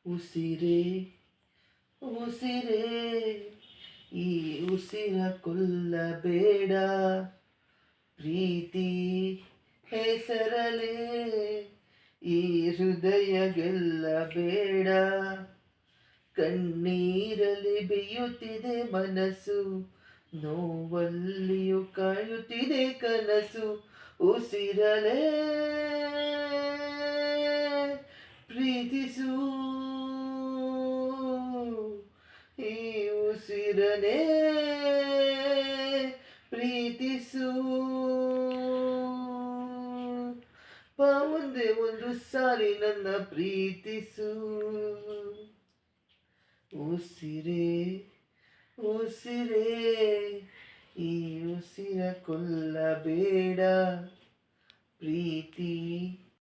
ಉಸಿರೇ ಉಸಿರೇ ಈ ಉಸಿರ ಕೊಲ್ಲಬೇಡ, ಪ್ರೀತಿ ಹೆಸರಲೇ ಈ ಹೃದಯ ಗೆಲ್ಲಬೇಡ. ಕಣ್ಣೀರಲ್ಲಿ ಬೇಯುತ್ತಿದೆ ಮನಸ್ಸು, ನೋವಲ್ಲಿಯೂ ಕಾಯುತ್ತಿದೆ ಕನಸು. ಉಸಿರಲೇ ಪ್ರೀತಿಸು, ಈ ಉಸಿರನೇ ಪ್ರೀತಿಸು. ಒಂದೇ ಒಂದು ಸಾರಿ ನನ್ನ ಪ್ರೀತಿಸು. ಉಸಿರೇ ಉಸಿರೇ ಈ ಉಸಿರ ಕೊಲ್ಲಬೇಡ, ಪ್ರೀತಿ